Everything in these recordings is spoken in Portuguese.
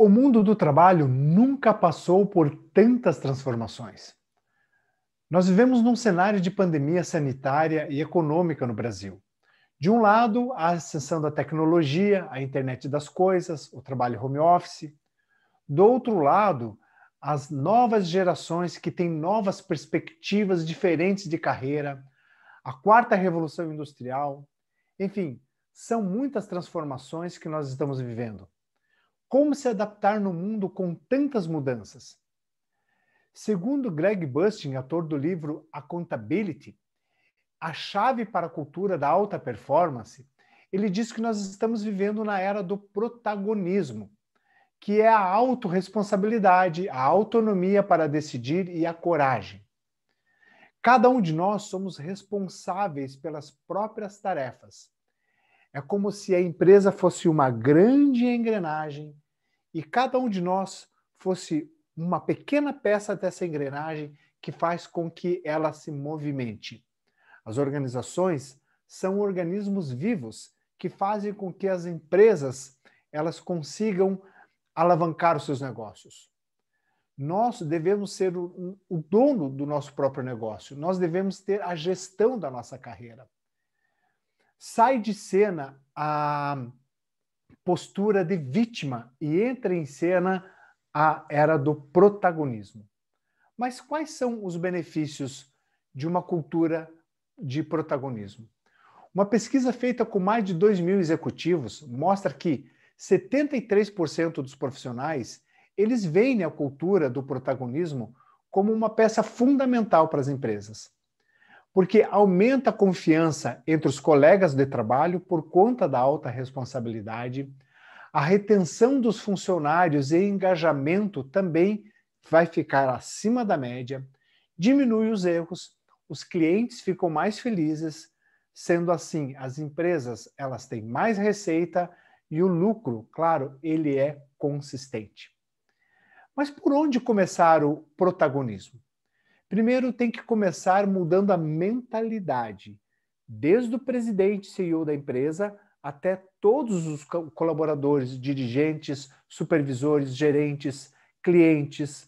O mundo do trabalho nunca passou por tantas transformações. Nós vivemos num cenário de pandemia sanitária e econômica no Brasil. De um lado, a ascensão da tecnologia, a internet das coisas, o trabalho home office. Do outro lado, as novas gerações que têm novas perspectivas diferentes de carreira, a quarta revolução industrial. Enfim, são muitas transformações que nós estamos vivendo. Como se adaptar no mundo com tantas mudanças? Segundo Greg Bustin, autor do livro Accountability, a chave para a cultura da alta performance, ele diz que nós estamos vivendo na era do protagonismo, que é a autorresponsabilidade, a autonomia para decidir e a coragem. Cada um de nós somos responsáveis pelas próprias tarefas. É como se a empresa fosse uma grande engrenagem e cada um de nós fosse uma pequena peça dessa engrenagem que faz com que ela se movimente. As organizações são organismos vivos que fazem com que as empresas elas consigam alavancar os seus negócios. Nós devemos ser o dono do nosso próprio negócio. Nós devemos ter a gestão da nossa carreira. Sai de cena a postura de vítima e entra em cena a era do protagonismo. Mas quais são os benefícios de uma cultura de protagonismo? Uma pesquisa feita com mais de 2.000 executivos mostra que 73% dos profissionais eles veem a cultura do protagonismo como uma peça fundamental para as empresas. Porque aumenta a confiança entre os colegas de trabalho por conta da alta responsabilidade, a retenção dos funcionários e engajamento também vai ficar acima da média, diminui os erros, os clientes ficam mais felizes, sendo assim, as empresas elas têm mais receita e o lucro, claro, ele é consistente. Mas por onde começar o protagonismo? Primeiro, tem que começar mudando a mentalidade, desde o presidente CEO da empresa até todos os colaboradores, dirigentes, supervisores, gerentes, clientes.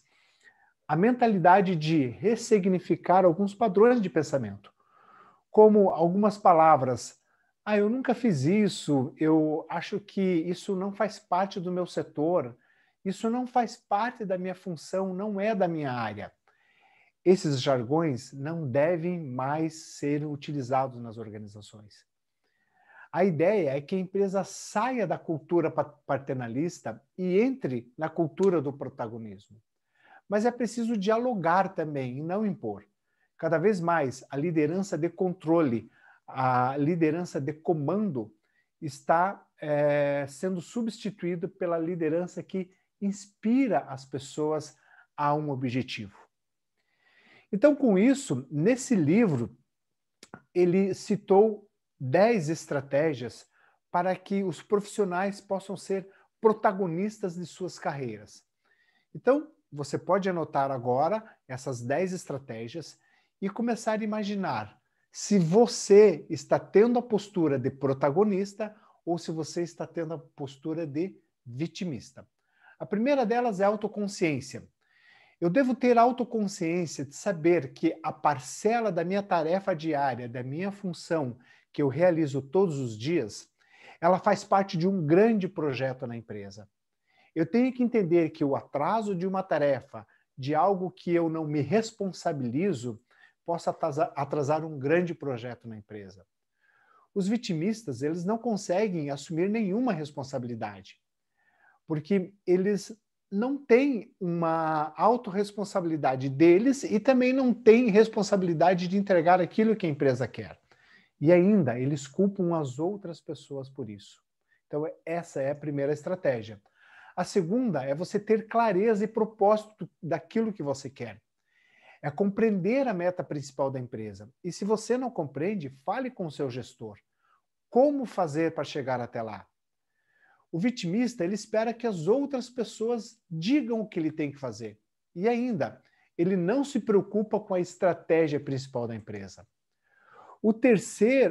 A mentalidade de ressignificar alguns padrões de pensamento, como algumas palavras. Eu nunca fiz isso, eu acho que isso não faz parte do meu setor, isso não faz parte da minha função, não é da minha área. Esses jargões não devem mais ser utilizados nas organizações. A ideia é que a empresa saia da cultura paternalista e entre na cultura do protagonismo. Mas é preciso dialogar também e não impor. Cada vez mais, a liderança de controle, a liderança de comando está sendo substituída pela liderança que inspira as pessoas a um objetivo. Então, com isso, nesse livro, ele citou 10 estratégias para que os profissionais possam ser protagonistas de suas carreiras. Então, você pode anotar agora essas 10 estratégias e começar a imaginar se você está tendo a postura de protagonista ou se você está tendo a postura de vitimista. A primeira delas é a autoconsciência. Eu devo ter autoconsciência de saber que a parcela da minha tarefa diária, da minha função que eu realizo todos os dias, ela faz parte de um grande projeto na empresa. Eu tenho que entender que o atraso de uma tarefa, de algo que eu não me responsabilizo, possa atrasar um grande projeto na empresa. Os vitimistas, eles não conseguem assumir nenhuma responsabilidade, porque eles não têm uma autorresponsabilidade deles e também não têm responsabilidade de entregar aquilo que a empresa quer. E ainda, eles culpam as outras pessoas por isso. Então, essa é a primeira estratégia. A segunda é você ter clareza e propósito daquilo que você quer. É compreender a meta principal da empresa. E se você não compreende, fale com o seu gestor. Como fazer para chegar até lá? O vitimista, ele espera que as outras pessoas digam o que ele tem que fazer. E ainda, ele não se preocupa com a estratégia principal da empresa.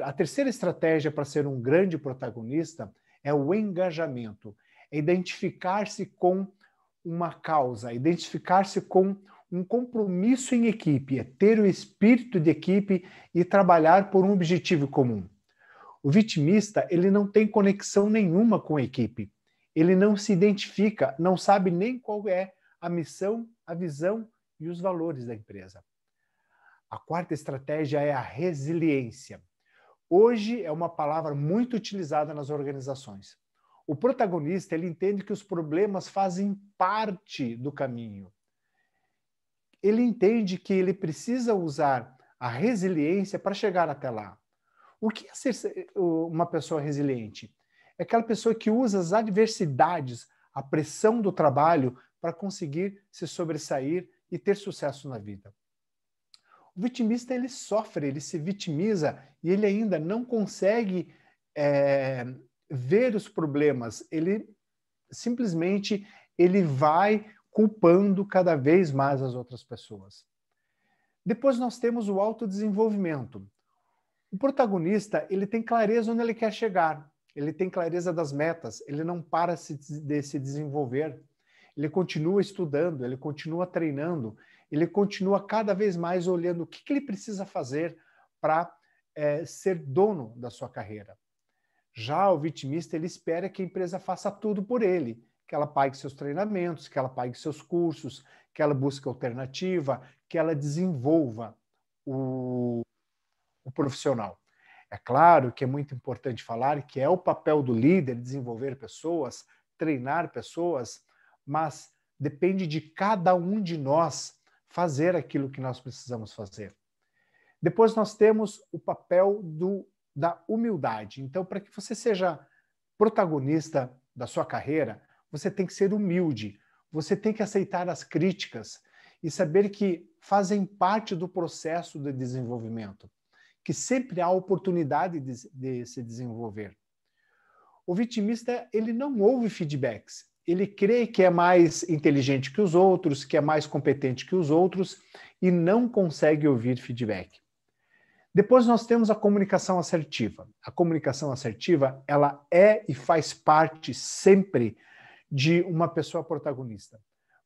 A terceira estratégia para ser um grande protagonista é o engajamento. é identificar-se com uma causa, identificar-se com um compromisso em equipe, é ter o espírito de equipe e trabalhar por um objetivo comum. O vitimista, ele não tem conexão nenhuma com a equipe. Ele não se identifica, não sabe nem qual é a missão, a visão e os valores da empresa. A quarta estratégia é a resiliência. Hoje é uma palavra muito utilizada nas organizações. O protagonista, ele entende que os problemas fazem parte do caminho. Ele entende que ele precisa usar a resiliência para chegar até lá. O que é ser uma pessoa resiliente? É aquela pessoa que usa as adversidades, a pressão do trabalho para conseguir se sobressair e ter sucesso na vida. O vitimista, ele sofre, ele se vitimiza e ele ainda não consegue ver os problemas. Ele simplesmente vai culpando cada vez mais as outras pessoas. Depois nós temos o autodesenvolvimento. O protagonista, ele tem clareza onde ele quer chegar, ele tem clareza das metas, ele não para de se desenvolver, ele continua estudando, ele continua treinando, ele continua cada vez mais olhando o que ele precisa fazer para ser dono da sua carreira. Já o vitimista, ele espera que a empresa faça tudo por ele, que ela pague seus treinamentos, que ela pague seus cursos, que ela busque alternativa, que ela desenvolva o profissional. É claro que é muito importante falar que é o papel do líder desenvolver pessoas, treinar pessoas, mas depende de cada um de nós fazer aquilo que nós precisamos fazer. Depois nós temos o papel da humildade. Então, para que você seja protagonista da sua carreira, você tem que ser humilde, você tem que aceitar as críticas e saber que fazem parte do processo de desenvolvimento, que sempre há oportunidade de se desenvolver. O vitimista, ele não ouve feedbacks. Ele crê que é mais inteligente que os outros, que é mais competente que os outros e não consegue ouvir feedback. Depois nós temos a comunicação assertiva. A comunicação assertiva, ela é e faz parte sempre de uma pessoa protagonista,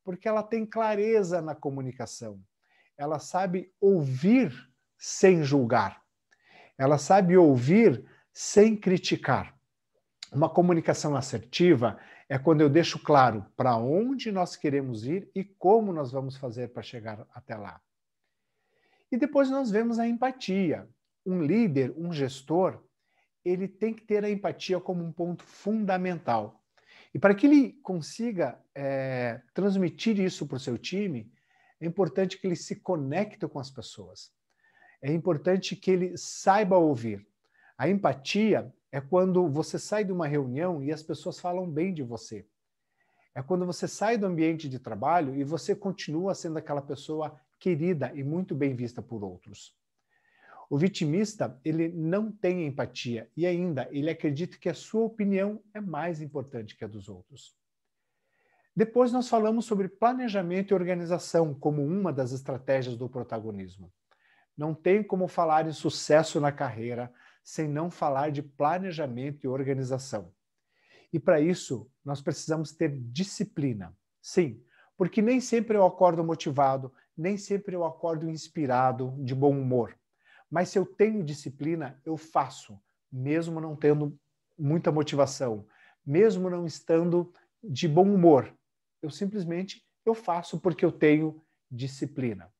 porque ela tem clareza na comunicação. Ela sabe ouvir sem julgar. Ela sabe ouvir sem criticar. Uma comunicação assertiva é quando eu deixo claro para onde nós queremos ir e como nós vamos fazer para chegar até lá. E depois nós vemos a empatia. Um líder, um gestor, ele tem que ter a empatia como um ponto fundamental. E para que ele consiga transmitir isso para o seu time, é importante que ele se conecte com as pessoas. É importante que ele saiba ouvir. A empatia é quando você sai de uma reunião e as pessoas falam bem de você. É quando você sai do ambiente de trabalho e você continua sendo aquela pessoa querida e muito bem vista por outros. O vitimista, ele não tem empatia e ainda ele acredita que a sua opinião é mais importante que a dos outros. Depois nós falamos sobre planejamento e organização como uma das estratégias do protagonismo. Não tem como falar em sucesso na carreira sem não falar de planejamento e organização. E para isso, nós precisamos ter disciplina. Sim, porque nem sempre eu acordo motivado, nem sempre eu acordo inspirado, de bom humor. Mas se eu tenho disciplina, eu faço, mesmo não tendo muita motivação, mesmo não estando de bom humor. Eu simplesmente faço porque eu tenho disciplina.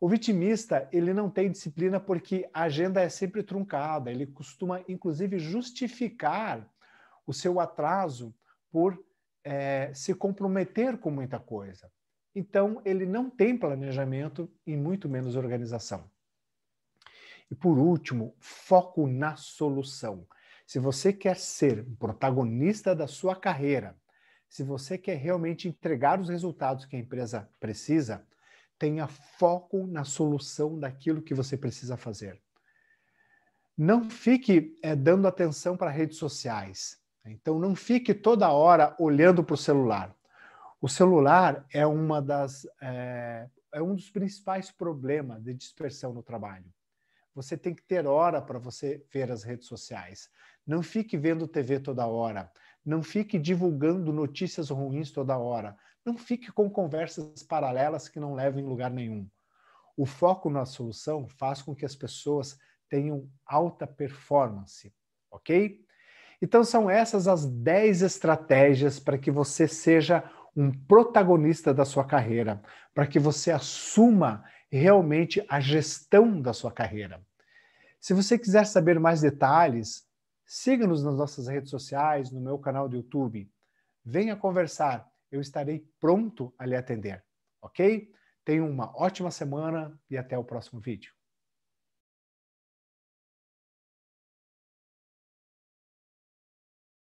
O vitimista, ele não tem disciplina porque a agenda é sempre truncada, ele costuma, inclusive, justificar o seu atraso por se comprometer com muita coisa. Então, ele não tem planejamento e muito menos organização. E, por último, foco na solução. Se você quer ser protagonista da sua carreira, se você quer realmente entregar os resultados que a empresa precisa, tenha foco na solução daquilo que você precisa fazer. Não fique dando atenção para redes sociais. Então, não fique toda hora olhando para o celular. O celular é um dos principais problemas de dispersão no trabalho. Você tem que ter hora para você ver as redes sociais. Não fique vendo TV toda hora. Não fique divulgando notícias ruins toda hora. Não fique com conversas paralelas que não levam em lugar nenhum. O foco na solução faz com que as pessoas tenham alta performance, ok? Então são essas as 10 estratégias para que você seja um protagonista da sua carreira, para que você assuma realmente a gestão da sua carreira. Se você quiser saber mais detalhes, siga-nos nas nossas redes sociais, no meu canal do YouTube. Venha conversar, eu estarei pronto a lhe atender, ok? Tenha uma ótima semana e até o próximo vídeo.